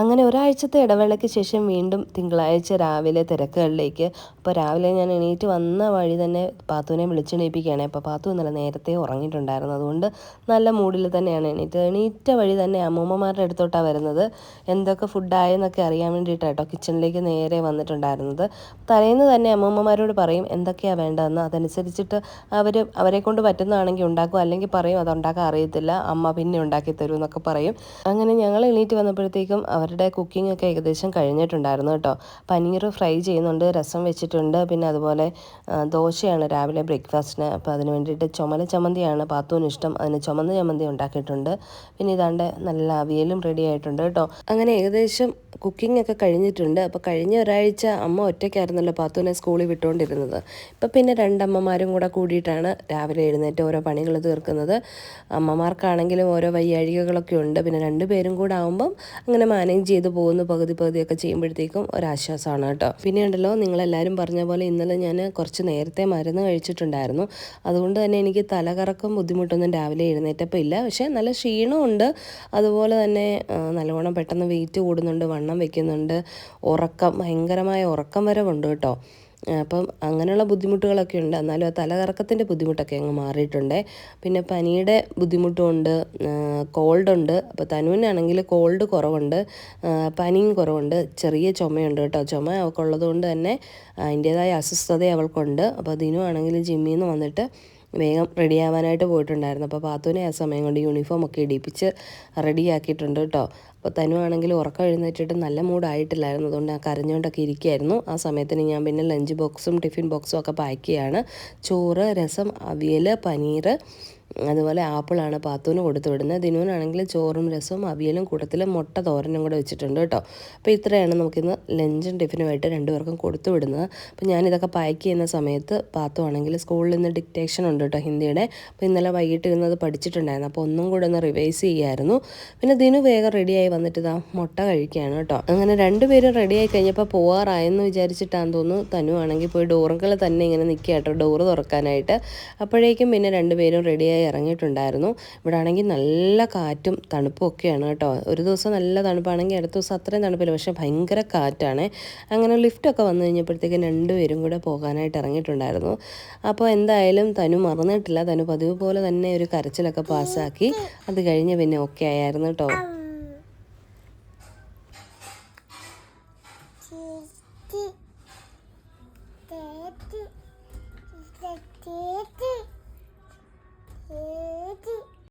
അങ്ങനെ ഒരാഴ്ചത്തെ ഇടവേളയ്ക്ക് ശേഷം വീണ്ടും തിങ്കളാഴ്ച രാവിലെ തിരക്കുകളിലേക്ക്. അപ്പോൾ രാവിലെ ഞാൻ എണീറ്റ് വന്ന വഴി തന്നെ പാത്തുവിനെ വിളിച്ചെണീപ്പിക്കുകയാണ്. അപ്പോൾ പാത്തു ഇന്നലെ നേരത്തെ ഉറങ്ങിയിട്ടുണ്ടായിരുന്നു, അതുകൊണ്ട് നല്ല മൂഡിൽ തന്നെയാണ് എണീറ്റ വഴി തന്നെ അമ്മൂമ്മമാരുടെ അടുത്തോട്ടാണ് വരുന്നത്. എന്തൊക്കെ ഫുഡായെന്നൊക്കെ അറിയാൻ വേണ്ടിയിട്ടാണ് കേട്ടോ കിച്ചണിലേക്ക് നേരെ വന്നിട്ടുണ്ടായിരുന്നത്. തലേന്ന് തന്നെ അമ്മൂമ്മമാരോട് പറയും എന്തൊക്കെയാണ് വേണ്ടതെന്ന്, അതനുസരിച്ചിട്ട് അവരെ കൊണ്ട് പറ്റുന്നതാണെങ്കിൽ ഉണ്ടാക്കും, അല്ലെങ്കിൽ പറയും അതുണ്ടാക്കാൻ അറിയത്തില്ല, അമ്മ പിന്നെ ഉണ്ടാക്കി തരും എന്നൊക്കെ പറയും. അങ്ങനെ ഞങ്ങൾ എണീറ്റ് വന്നപ്പോഴത്തേക്കും അവരുടെ കുക്കിംഗ് ഒക്കെ ഏകദേശം കഴിഞ്ഞിട്ടുണ്ടായിരുന്നു കേട്ടോ. പനീർ ഫ്രൈ ചെയ്യുന്നുണ്ട്, രസം വെച്ചിട്ടുണ്ട്, പിന്നെ അതുപോലെ ദോശയാണ് രാവിലെ ബ്രേക്ക്ഫാസ്റ്റിന്. അപ്പോൾ അതിന് വേണ്ടിയിട്ട് ചുമല ചമ്മന്തിയാണ് പാത്തുവിന് ഇഷ്ടം, അതിന് ചുമന്ന ചമ്മന്തി ഉണ്ടാക്കിയിട്ടുണ്ട്. പിന്നെ ഇതാണ്ട് നല്ല അവിയലും റെഡി ആയിട്ടുണ്ട് കേട്ടോ. അങ്ങനെ ഏകദേശം കുക്കിംഗ് ഒക്കെ കഴിഞ്ഞിട്ടുണ്ട്. അപ്പോൾ കഴിഞ്ഞ ഒരാഴ്ച അമ്മ ഒറ്റയ്ക്കായിരുന്നല്ലോ പാത്തുവിനെ സ്കൂളിൽ വിട്ടുകൊണ്ടിരുന്നത്. ഇപ്പം പിന്നെ രണ്ടമ്മമാരും കൂടെ കൂടിയിട്ടാണ് രാവിലെ എഴുന്നേറ്റ് ഓരോ പണികൾ തീർക്കുന്നത്. അമ്മമാർക്കാണെങ്കിലും ഓരോ വയ്യാഴികകളൊക്കെ ഉണ്ട്, പിന്നെ രണ്ടുപേരും കൂടെ ആകുമ്പം അങ്ങനെ മാനേജ് ചെയ്ത് പോകുന്നു, പകുതിയൊക്കെ ചെയ്യുമ്പോഴത്തേക്കും ഒരാശ്വാസമാണ് കേട്ടോ. പിന്നെ ഉണ്ടല്ലോ, നിങ്ങളെല്ലാവരും പറഞ്ഞ പോലെ ഇന്നലെ ഞാൻ കുറച്ച് നേരത്തെ മരുന്ന് കഴിച്ചിട്ടുണ്ടായിരുന്നു. അതുകൊണ്ട് തന്നെ എനിക്ക് തലകറക്കം ബുദ്ധിമുട്ടൊന്നും രാവിലെ എഴുന്നേറ്റപ്പോൾ ഇല്ല. പക്ഷേ നല്ല ക്ഷീണമുണ്ട്, അതുപോലെ തന്നെ നല്ലവണ്ണം പെട്ടെന്ന് വെയിറ്റ് കൂടുന്നുണ്ട്, വണ്ണം വയ്ക്കുന്നുണ്ട്, ഭയങ്കരമായ ഉറക്കം വരവുണ്ട് കേട്ടോ. അപ്പം അങ്ങനെയുള്ള ബുദ്ധിമുട്ടുകളൊക്കെ ഉണ്ട്. എന്നാലും ആ തലകറക്കത്തിൻ്റെ ബുദ്ധിമുട്ടൊക്കെ അങ്ങ് മാറിയിട്ടുണ്ട്. പിന്നെ പനിയുടെ ബുദ്ധിമുട്ടുമുണ്ട്, കോൾഡുണ്ട്. അപ്പോൾ തനുവിനാണെങ്കിൽ കോൾഡ് കുറവുണ്ട്, പനിയും കുറവുണ്ട്, ചെറിയ ചുമയുണ്ട് കേട്ടോ. ചുമ അവൾക്കുള്ളത് കൊണ്ട് തന്നെ അതിൻ്റേതായ അസ്വസ്ഥത അവൾക്കുണ്ട്. അപ്പോൾ ദിനു ആണെങ്കിൽ ജിമ്മിൽ നിന്ന് വന്നിട്ട് വേഗം റെഡിയാവാനായിട്ട് പോയിട്ടുണ്ടായിരുന്നു. അപ്പോൾ പാത്തുവിനെ ആ സമയം കൊണ്ട് യൂണിഫോം ഒക്കെ ഇടിപ്പിച്ച് റെഡിയാക്കിയിട്ടുണ്ട് കേട്ടോ. അപ്പോൾ തനു ആണെങ്കിൽ ഉറക്കം എഴുന്നേറ്റിട്ട് നല്ല മൂഡായിട്ടില്ലായിരുന്നു, അതുകൊണ്ട് കരഞ്ഞുകൊണ്ടൊക്കെ ഇരിക്കുകയായിരുന്നു. ആ സമയത്തിന് ഞാൻ പിന്നെ ലഞ്ച് ബോക്സും ടിഫിൻ ബോക്സും ഒക്കെ പാക്ക് ചെയ്യുകയാണ്. ചോറ്, രസം, അവിയൽ, പനീർ, അതുപോലെ ആപ്പിളാണ് പാത്തുവിന് കൊടുത്തു വിടുന്നത്. ദിനുവിനാണെങ്കിൽ ചോറും രസവും അവിയലും കൂട്ടത്തിൽ മുട്ട തോരനും കൂടെ വെച്ചിട്ടുണ്ട് കേട്ടോ. അപ്പോൾ ഇത്രയാണ് നമുക്കിന്ന് ലഞ്ചും ടിഫിനുമായിട്ട് രണ്ടുപേർക്കും കൊടുത്തു വിടുന്നത്. അപ്പോൾ ഞാനിതൊക്കെ പാക്ക് ചെയ്യുന്ന സമയത്ത് പാത്തു ആണെങ്കിൽ സ്കൂളിൽ നിന്ന് ഡിക്റ്റേഷൻ ഉണ്ട് കേട്ടോ, ഹിന്ദിയുടെ. അപ്പോൾ ഇന്നലെ വൈകിട്ട് ഇരുന്നത് പഠിച്ചിട്ടുണ്ടായിരുന്നു, അപ്പോൾ ഒന്നും കൂടെ ഒന്ന് റിവൈസ് ചെയ്യായിരുന്നു. പിന്നെ ദിനു വേഗം റെഡിയായി വന്നിട്ട് ഇതാ മുട്ട കഴിക്കുകയാണ് കേട്ടോ. അങ്ങനെ രണ്ടുപേരും റെഡിയായി കഴിഞ്ഞപ്പോൾ പോവാറായെന്ന് വിചാരിച്ചിട്ടാന്ന് തോന്നുന്നു തനു ആണെങ്കിൽ പോയി ഡോറുകൾ തന്നെ ഇങ്ങനെ നിൽക്കുക കേട്ടോ, ഡോറ് തുറക്കാനായിട്ട്. അപ്പോഴേക്കും പിന്നെ രണ്ടുപേരും റെഡിയായി ഇറങ്ങിയിട്ടുണ്ടായിരുന്നു. ഇവിടെ ആണെങ്കിൽ നല്ല കാറ്റും തണുപ്പും ഒക്കെയാണ് കേട്ടോ. ഒരു ദിവസം നല്ല തണുപ്പാണെങ്കിൽ അടുത്ത ദിവസം അത്രയും തണുപ്പില്ല, പക്ഷേ ഭയങ്കര കാറ്റാണ്. അങ്ങനെ ലിഫ്റ്റൊക്കെ വന്നു കഴിഞ്ഞപ്പോഴത്തേക്കും രണ്ടുപേരും കൂടെ പോകാനായിട്ട് ഇറങ്ങിയിട്ടുണ്ടായിരുന്നു. അപ്പോൾ എന്തായാലും തനു മറന്നിട്ടില്ല, തനു പതിവ് പോലെ തന്നെ ഒരു കരച്ചിലൊക്കെ പാസ്സാക്കി. അത് കഴിഞ്ഞ് പിന്നെ ഓക്കെ ആയിരുന്നു കേട്ടോ.